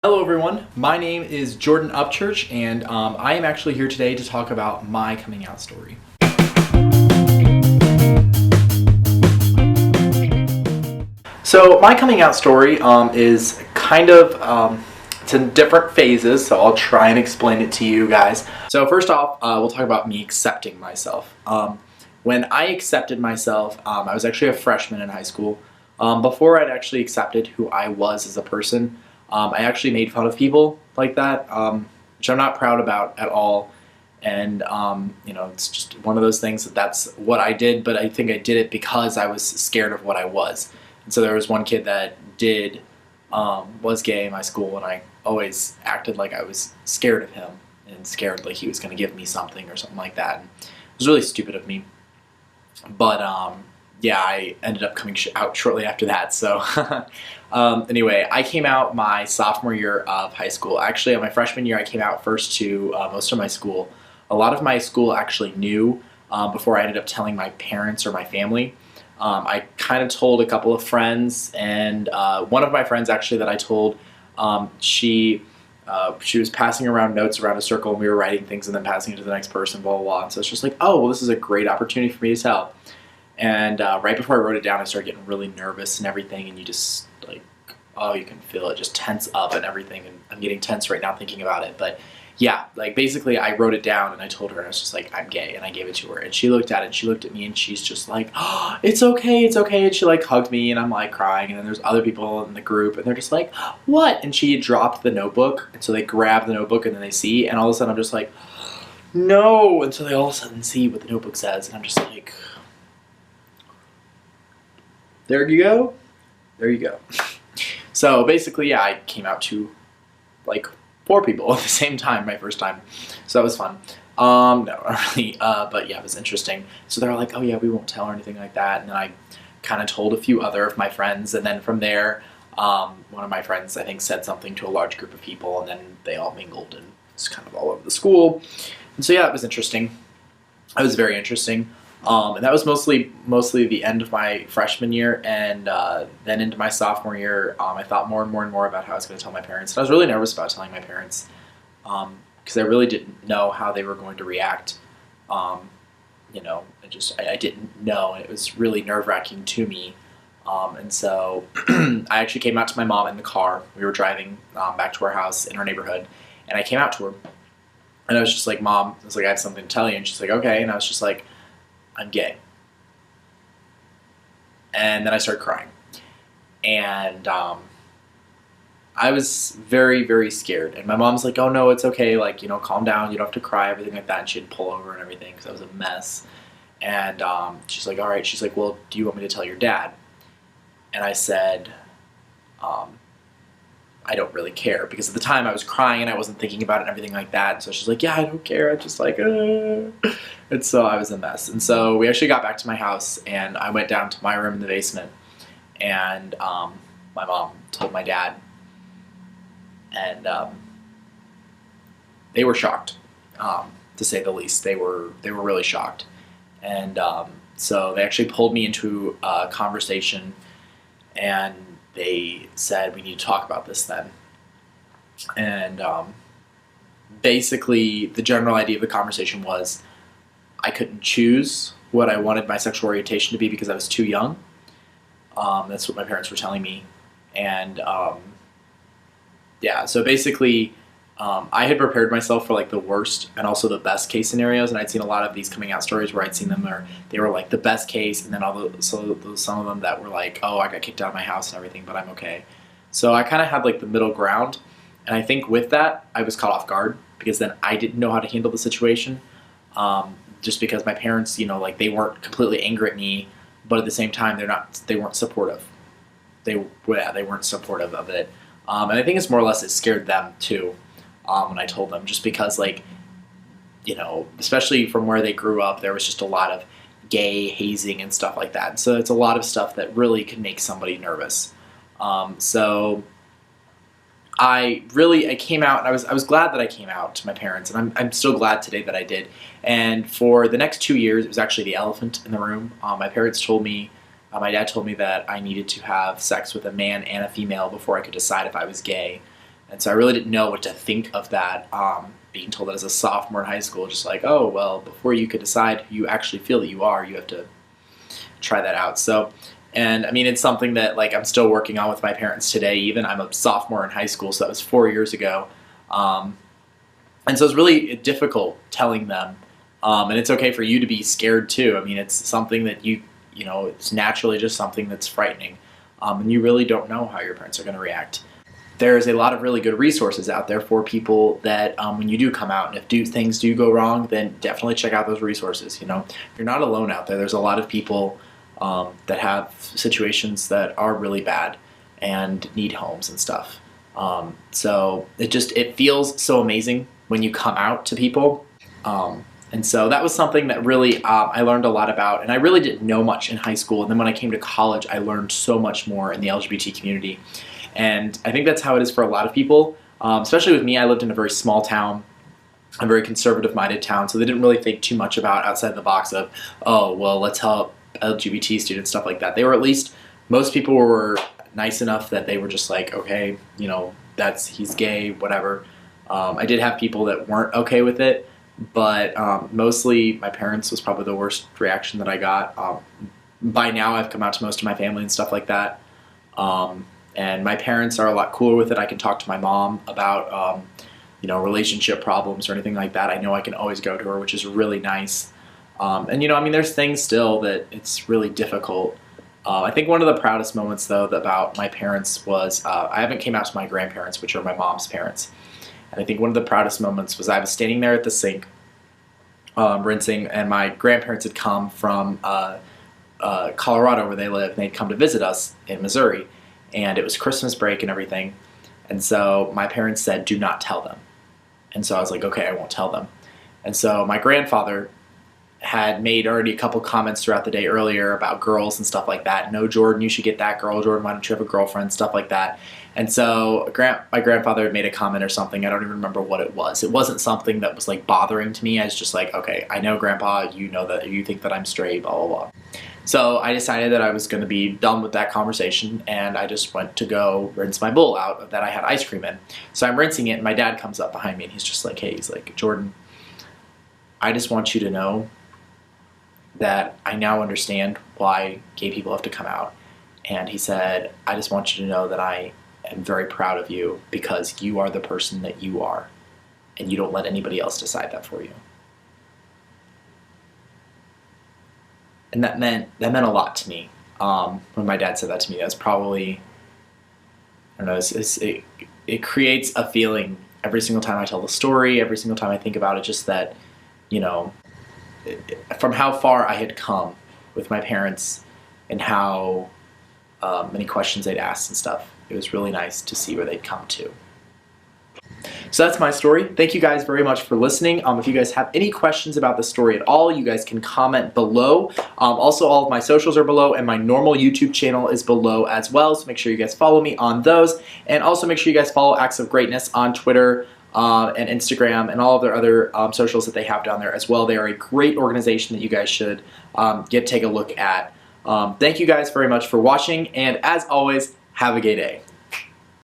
Hello everyone, my name is Jordan Upchurch and I am actually here today to talk about my coming out story. So my coming out story is kind of, it's in different phases, so I'll try and explain it to you guys. So first off, we'll talk about me accepting myself. When I accepted myself, I was actually a freshman in high school. Before I'd actually accepted who I was as a person, I actually made fun of people like that, which I'm not proud about at all. And, it's just one of those things that's what I did, but I think I did it because I was scared of what I was. And so there was one kid that was gay in my school, and I always acted like I was scared of him and scared like he was going to give me something or something like that. And it was really stupid of me. But, yeah, I ended up coming out shortly after that. So anyway, I came out my sophomore year of high school. Actually, on my freshman year, I came out first to most of my school. A lot of my school actually knew before I ended up telling my parents or my family. I kind of told a couple of friends, and one of my friends actually that I told, she was passing around notes around a circle, and we were writing things and then passing it to the next person, blah, blah, blah. And so it's just like, oh, well, this is a great opportunity for me to tell. And right before I wrote it down, I started getting really nervous and everything, and you just, like, oh, you can feel it just tense up and everything, and I'm getting tense right now thinking about it. But yeah, like, basically I wrote it down, and I told her, and I was just like, I'm gay, and I gave it to her, and she looked at it, and she looked at me, and she's just like, oh, it's okay, and she, like, hugged me, and I'm, like, crying, and then there's other people in the group, and they're just like, what? And she had dropped the notebook, and so they grab the notebook, and then they see, and all of a sudden I'm just like, no, and so they all of a sudden see what the notebook says, and I'm just like, there you go. There you go. So basically, yeah, I came out to like 4 people at the same time, my first time. So that was fun. No, not really. But yeah, it was interesting. So they're like, oh yeah, we won't tell or anything like that. And then I kind of told a few other of my friends. And then from there, one of my friends, I think, said something to a large group of people. And then they all mingled, and it's kind of all over the school. And so yeah, it was interesting. It was very interesting. And that was mostly the end of my freshman year, and then into my sophomore year, I thought more and more about how I was going to tell my parents. And I was really nervous about telling my parents because I really didn't know how they were going to react. I didn't know, and it was really nerve-wracking to me. And so I actually came out to my mom in the car. We were driving back to our house in our neighborhood, and I came out to her, and I was just like, Mom, I was like, I have something to tell you. And she's like, okay. And I was just like, I'm gay. And then I started crying. And I was very, very scared. And my mom's like, oh no, it's okay. Like, calm down. You don't have to cry, everything like that. And she'd pull over and everything because I was a mess. And she's like, all right. She's like, well, do you want me to tell your dad? And I said, I don't really care, because at the time I was crying and I wasn't thinking about it and everything like that. So she's like, yeah, I don't care. I'm just like, And so I was a mess. And so we actually got back to my house, and I went down to my room in the basement, and my mom told my dad, and they were shocked, to say the least. They were really shocked. And so they actually pulled me into a conversation, and they said, we need to talk about this then. And basically the general idea of the conversation was I couldn't choose what I wanted my sexual orientation to be because I was too young. That's what my parents were telling me. And yeah, so basically I had prepared myself for like the worst and also the best case scenarios, and I'd seen a lot of these coming out stories where I'd seen them where they were like the best case, and then some of them that were like, oh, I got kicked out of my house and everything, but I'm okay. So I kind of had like the middle ground, and I think with that I was caught off guard because then I didn't know how to handle the situation, just because my parents, they weren't completely angry at me, but at the same time they weren't supportive. They weren't supportive of it, and I think it's more or less it scared them too. When I told them, just because, especially from where they grew up, there was just a lot of gay hazing and stuff like that. So it's a lot of stuff that really can make somebody nervous. So I came out, and I was glad that I came out to my parents, and I'm still glad today that I did. And for the next 2 years, it was actually the elephant in the room. My dad told me that I needed to have sex with a man and a female before I could decide if I was gay. And so I really didn't know what to think of that, being told that as a sophomore in high school, just like, oh, well, before you could decide who you actually feel that you are, you have to try that out. So, and I mean, it's something that like I'm still working on with my parents today. Even I'm a sophomore in high school, so that was 4 years ago. And so it's really difficult telling them, and it's okay for you to be scared too. I mean, it's something that you know, it's naturally just something that's frightening, and you really don't know how your parents are going to react. There's a lot of really good resources out there for people that when you do come out, and if things do go wrong, then definitely check out those resources. You know, you're not alone out there. There's a lot of people that have situations that are really bad and need homes and stuff. So it feels so amazing when you come out to people. And so that was something that really I learned a lot about, and I really didn't know much in high school. And then when I came to college, I learned so much more in the LGBT community. And I think that's how it is for a lot of people, especially with me. I lived in a very small town, a very conservative-minded town, so they didn't really think too much about outside the box of, oh, well, let's help LGBT students, stuff like that. They were, at least most people were nice enough that they were just like, okay, you know, he's gay, whatever. I did have people that weren't okay with it, but mostly my parents was probably the worst reaction that I got. By now I've come out to most of my family and stuff like that. And my parents are a lot cooler with it. I can talk to my mom about, you know, relationship problems or anything like that. I know I can always go to her, which is really nice. And, you know, I mean, there's things still that it's really difficult. I think one of the proudest moments, though, about my parents was I haven't came out to my grandparents, which are my mom's parents. And I think one of the proudest moments was I was standing there at the sink rinsing, and my grandparents had come from Colorado, where they live, and they'd come to visit us in Missouri. And it was Christmas break and everything. And so my parents said, do not tell them. And so I was like, okay, I won't tell them. And so my grandfather had made already a couple comments throughout the day earlier about girls and stuff like that. No, Jordan, you should get that girl. Jordan, why don't you have a girlfriend? Stuff like that. And so my grandfather had made a comment or something. I don't even remember what it was. It wasn't something that was like bothering to me. I was just like, okay, I know, Grandpa, you know that you think that I'm straight, blah, blah, blah. So I decided that I was going to be done with that conversation, and I just went to go rinse my bowl out that I had ice cream in. So I'm rinsing it, and my dad comes up behind me, and he's just like, hey, he's like, Jordan, I just want you to know that I now understand why gay people have to come out. And he said, I just want you to know that I am very proud of you because you are the person that you are, and you don't let anybody else decide that for you. And that meant a lot to me. When my dad said that to me, that's probably, I don't know, it creates a feeling every single time I tell the story, every single time I think about it, just that, you know, from how far I had come with my parents and how many questions they'd asked and stuff. It was really nice to see where they'd come to. So that's my story. Thank you guys very much for listening. If you guys have any questions about the story at all, you guys can comment below. Also, all of my socials are below, and my normal YouTube channel is below as well, so make sure you guys follow me on those. And also make sure you guys follow Acts of Greatness on Twitter and Instagram and all of their other socials that they have down there as well. They are a great organization that you guys should take a look at. Thank you guys very much for watching, and as always, have a gay day.